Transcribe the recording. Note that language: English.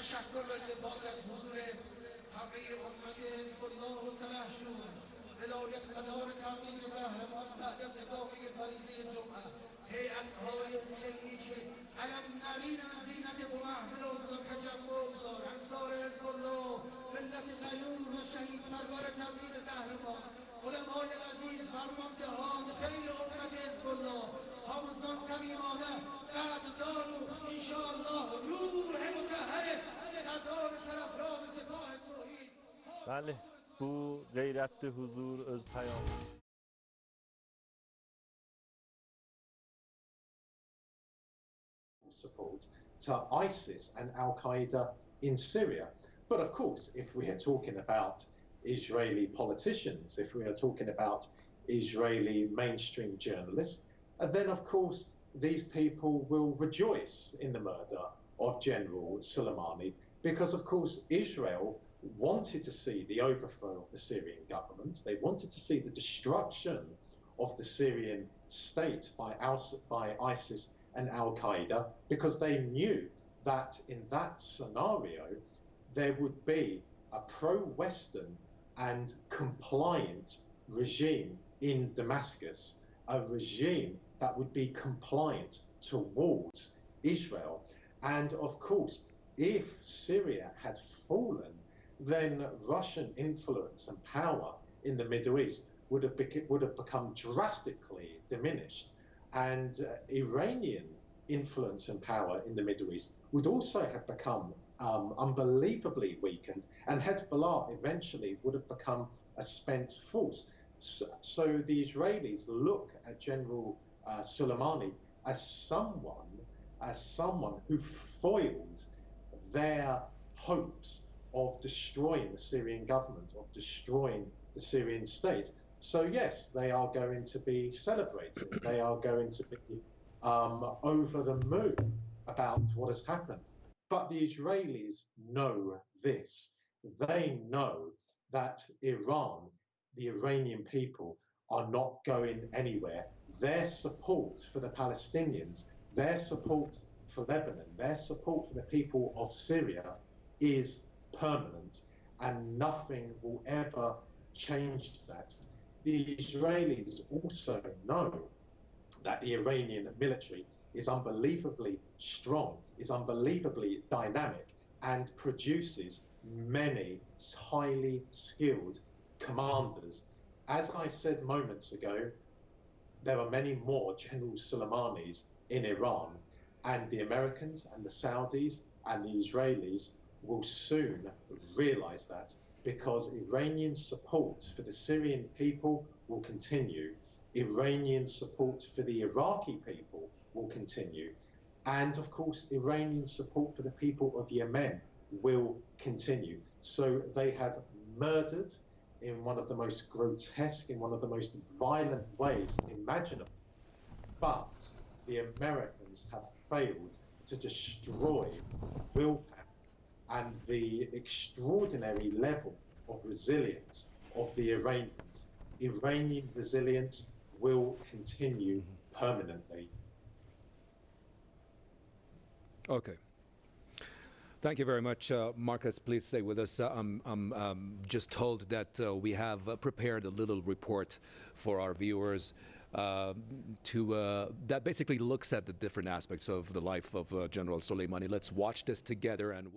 تشکر و سپاس از حضور همه امت حزب الله و سلحشور ولایت مدار تمییز قهرمان بعد از ادامه فریضه جمعه هیئت‌های حسینی که علم نرین زینت و محفل و تجمع دار انصار حزب الله ملت غیور و شهید پرور تمییز قهرمان علمای عزیز فرماندهان خیل امت حزب الله حافظان صمیمانه قدردان و انشاءالله روح مطهر سردار سرافراز سپاه توحید. بله، bu gayretli huzur öz payam. Support to ISIS and Al-Qaeda in Syria. But of course, if we are talking about Israeli politicians, if we are talking about Israeli mainstream journalists, then of course these people will rejoice in the murder of General Soleimani, because of course Israel wanted to see the overthrow of the Syrian government. They wanted to see the destruction of the Syrian state by ISIS and Al-Qaeda, because they knew that in that scenario there would be a pro-Western and compliant regime in Damascus, a regime that would be compliant towards Israel. And of course, if Syria had fallen, then Russian influence and power in the Middle East would have become drastically diminished. And Iranian influence and power in the Middle East would also have become unbelievably weakened, and Hezbollah eventually would have become a spent force. So the Israelis look at General Soleimani as someone who foiled their hopes of destroying the Syrian government, of destroying the Syrian state. So yes, they are going to be celebrating. They are going to be over the moon about what has happened. But the Israelis know this. They know that Iran, the Iranian people, are not going anywhere. Their support for the Palestinians, their support for Lebanon, their support for the people of Syria is permanent, and nothing will ever change that. The Israelis also know that the Iranian military is unbelievably strong, is unbelievably dynamic, and produces many highly skilled commanders. As I said moments ago, there are many more General Soleimanis in Iran, and the Americans and the Saudis and the Israelis will soon realize that, because Iranian support for the Syrian people will continue, Iranian support for the Iraqi people will continue, and of course Iranian support for the people of Yemen will continue. So they have murdered in one of the most grotesque, in one of the most violent ways imaginable, but the Americans have failed to destroy willpower and the extraordinary level of resilience of the Iranians. Iranian resilience will continue permanently. Okay. Thank you very much, Marcus. Please stay with us. I'm just told that we have prepared a little report for our viewers that basically looks at the different aspects of the life of General Soleimani. Let's watch this together and